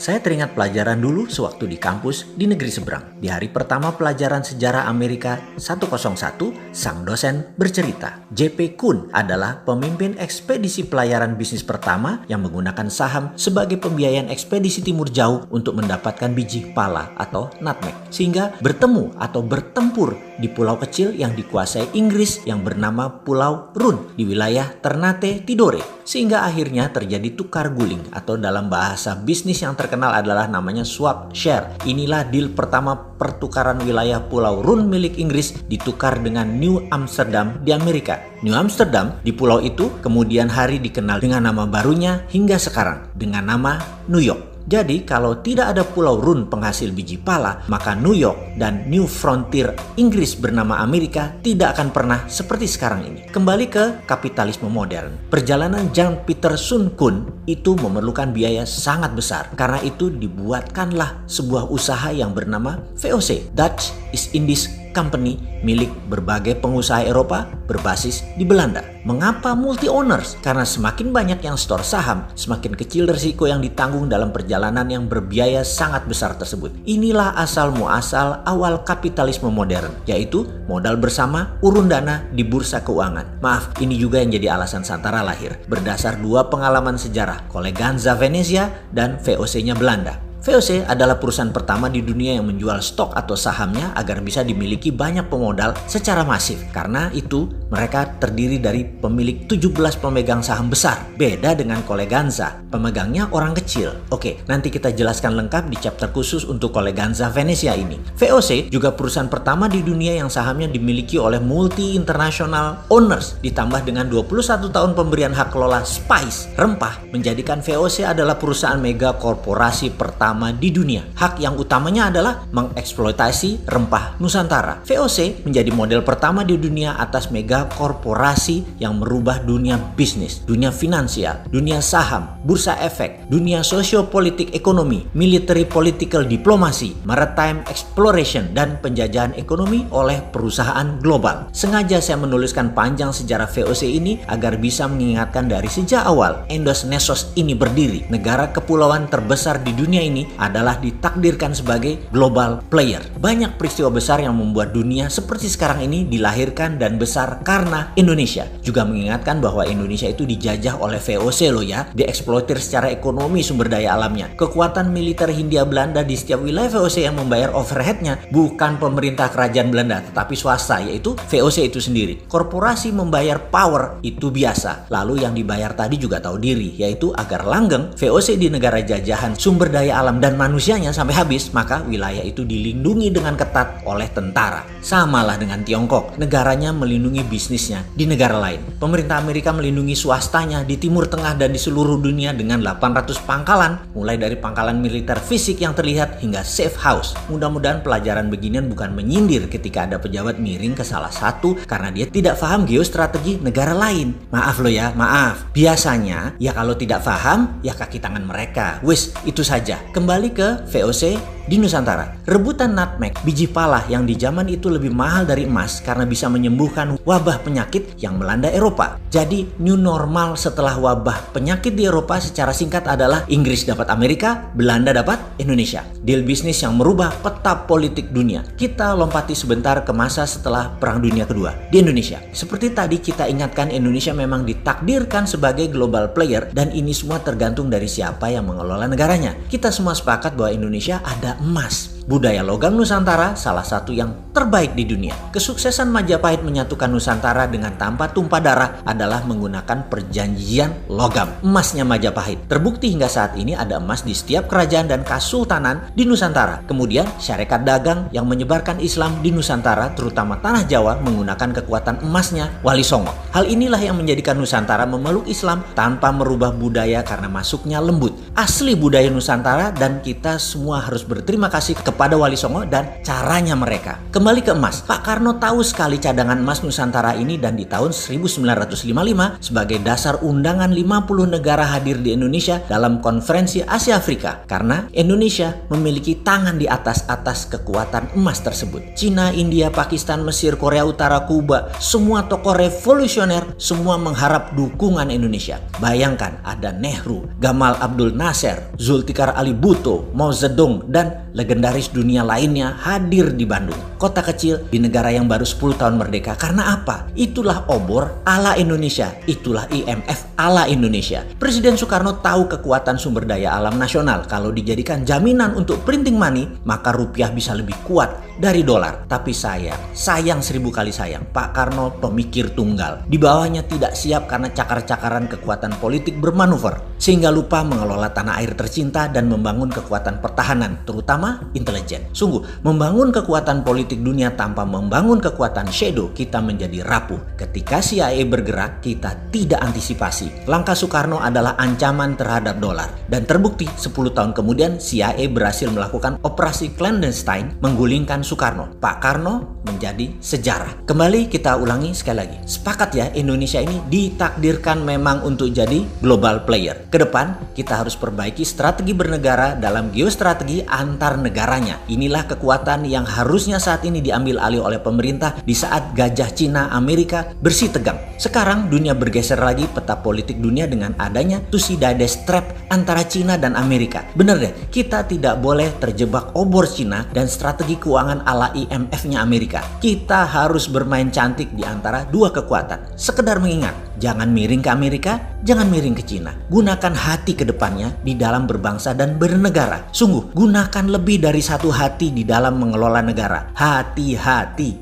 Saya teringat pelajaran dulu sewaktu di kampus di negeri seberang. Di hari pertama pelajaran sejarah Amerika 101, sang dosen bercerita, J.P. Kuhn adalah pemimpin ekspedisi pelayaran bisnis pertama yang menggunakan saham sebagai pembiayaan ekspedisi timur jauh untuk mendapatkan biji pala atau nutmeg. Sehingga bertemu atau bertempur di pulau kecil yang dikuasai Inggris yang bernama Pulau Run di wilayah Ternate Tidore. Sehingga akhirnya terjadi tukar guling atau dalam bahasa bisnis yang terkenal adalah namanya swap share. Inilah deal pertama pertukaran wilayah Pulau Run milik Inggris ditukar dengan New Amsterdam di Amerika. New Amsterdam di pulau itu kemudian hari dikenal dengan nama barunya hingga sekarang dengan nama New York. Jadi kalau tidak ada Pulau Run penghasil biji pala, maka New York dan New Frontier Inggris bernama Amerika tidak akan pernah seperti sekarang ini. Kembali ke kapitalisme modern. Perjalanan Jan Pieter Soen Koen itu memerlukan biaya sangat besar. Karena itu dibuatkanlah sebuah usaha yang bernama VOC, Dutch East Indies Company, milik berbagai pengusaha Eropa berbasis di Belanda. Mengapa multi owners? Karena semakin banyak yang store saham, semakin kecil risiko yang ditanggung dalam perjalanan yang berbiaya sangat besar tersebut. Inilah asal muasal awal kapitalisme modern, yaitu modal bersama urun dana di bursa keuangan. Maaf, ini juga yang jadi alasan Santara lahir. Berdasar dua pengalaman sejarah, Colleganza Venezia dan VOC-nya Belanda. VOC adalah perusahaan pertama di dunia yang menjual stok atau sahamnya agar bisa dimiliki banyak pemodal secara masif. Karena itu, mereka terdiri dari pemilik 17 pemegang saham besar. Beda dengan Colleganza, pemegangnya orang kecil. Oke, nanti kita jelaskan lengkap di chapter khusus untuk Colleganza Venezia ini. VOC juga perusahaan pertama di dunia yang sahamnya dimiliki oleh multi-international owners. Ditambah dengan 21 tahun pemberian hak kelola spice, rempah, menjadikan VOC adalah perusahaan mega korporasi pertama di dunia. Hak yang utamanya adalah mengeksploitasi rempah Nusantara. VOC menjadi model pertama di dunia atas mega korporasi yang merubah dunia bisnis, dunia finansial, dunia saham, bursa efek, dunia sosiopolitik ekonomi, military political diplomasi, maritime exploration, dan penjajahan ekonomi oleh perusahaan global. Sengaja saya menuliskan panjang sejarah VOC ini agar bisa mengingatkan dari sejak awal Endos Nesos ini berdiri. Negara kepulauan terbesar di dunia ini adalah ditakdirkan sebagai global player. Banyak peristiwa besar yang membuat dunia seperti sekarang ini dilahirkan dan besar karena Indonesia. Juga mengingatkan bahwa Indonesia itu dijajah oleh VOC loh ya, dieksploitir secara ekonomi sumber daya alamnya. Kekuatan militer Hindia Belanda di setiap wilayah VOC yang membayar overheadnya bukan pemerintah kerajaan Belanda, tetapi swasta, yaitu VOC itu sendiri. Korporasi membayar power itu biasa. Lalu yang dibayar tadi juga tahu diri, yaitu agar langgeng VOC di negara jajahan sumber daya alam dan manusianya sampai habis, maka wilayah itu dilindungi dengan ketat oleh tentara. Samalah dengan Tiongkok, negaranya melindungi bisnisnya di negara lain. Pemerintah Amerika melindungi swastanya di Timur Tengah dan di seluruh dunia dengan 800 pangkalan, mulai dari pangkalan militer fisik yang terlihat hingga safe house. Mudah-mudahan pelajaran beginian bukan menyindir ketika ada pejabat miring ke salah satu karena dia tidak paham geostrategi negara lain. Maaf loh ya, maaf. Biasanya, ya kalau tidak paham, ya kaki tangan mereka. Wis, itu saja. Kembali ke VOC di Nusantara. Rebutan nutmeg, biji pala yang di zaman itu lebih mahal dari emas karena bisa menyembuhkan wabah penyakit yang melanda Eropa. Jadi new normal setelah wabah penyakit di Eropa secara singkat adalah Inggris dapat Amerika, Belanda dapat Indonesia. Deal bisnis yang merubah peta politik dunia. Kita lompati sebentar ke masa setelah Perang Dunia Kedua di Indonesia. Seperti tadi kita ingatkan, Indonesia memang ditakdirkan sebagai global player dan ini semua tergantung dari siapa yang mengelola negaranya. Kita semua sepakat bahwa Indonesia ada emas. Budaya logam Nusantara salah satu yang terbaik di dunia. Kesuksesan Majapahit menyatukan Nusantara dengan tanpa tumpah darah adalah menggunakan perjanjian logam. Emasnya Majapahit. Terbukti hingga saat ini ada emas di setiap kerajaan dan kasultanan di Nusantara. Kemudian syarikat dagang yang menyebarkan Islam di Nusantara, terutama tanah Jawa, menggunakan kekuatan emasnya Wali Songo. Hal inilah yang menjadikan Nusantara memeluk Islam tanpa merubah budaya karena masuknya lembut. Asli budaya Nusantara dan kita semua harus berterima kasih kepada kepada Wali Songo dan caranya mereka. Kembali ke emas, Pak Karno tahu sekali cadangan emas Nusantara ini dan di tahun 1955 sebagai dasar undangan 50 negara hadir di Indonesia dalam konferensi Asia Afrika karena Indonesia memiliki tangan di atas kekuatan emas tersebut. Cina, India, Pakistan, Mesir, Korea Utara, Kuba, semua tokoh revolusioner semua mengharap dukungan Indonesia. Bayangkan ada Nehru, Gamal Abdul Nasser, Zulfikar Ali Bhutto, Mao Zedong, dan legendaris dunia lainnya hadir di Bandung, kota kecil di negara yang baru 10 tahun merdeka. Karena apa? Itulah obor ala Indonesia, itulah IMF ala Indonesia. Presiden Soekarno tahu kekuatan sumber daya alam nasional. Kalau dijadikan jaminan untuk printing money, maka rupiah bisa lebih kuat dari dolar. Tapi sayang 1000 kali sayang, Pak Karno pemikir tunggal. Di bawahnya tidak siap karena cakar-cakaran kekuatan politik bermanuver, sehingga lupa mengelola tanah air tercinta dan membangun kekuatan pertahanan, terutama intelijen. Sungguh, membangun kekuatan politik dunia tanpa membangun kekuatan shadow, kita menjadi rapuh. Ketika CIA bergerak, kita tidak antisipasi. Langkah Soekarno adalah ancaman terhadap dolar. Dan terbukti 10 tahun kemudian CIA berhasil melakukan operasi clandestine menggulingkan Soekarno. Pak Karno menjadi sejarah. Kembali kita ulangi sekali lagi. Sepakat ya, Indonesia ini ditakdirkan memang untuk jadi global player. Kedepan kita harus perbaiki strategi bernegara dalam geostrategi antar negaranya. Inilah kekuatan yang harusnya saat ini diambil alih oleh pemerintah di saat gajah Cina Amerika bersih tegang. Sekarang dunia bergeser lagi peta politik dunia dengan adanya Thucydides trap antara Cina dan Amerika. Bener deh, kita tidak boleh terjebak obor Cina dan strategi keuangan ala IMF-nya Amerika. Kita harus bermain cantik di antara dua kekuatan. Sekedar mengingat, jangan miring ke Amerika, jangan miring ke Cina. Gunakan hati ke depannya di dalam berbangsa dan bernegara. Sungguh, gunakan lebih dari satu hati di dalam mengelola negara. Hati-hati.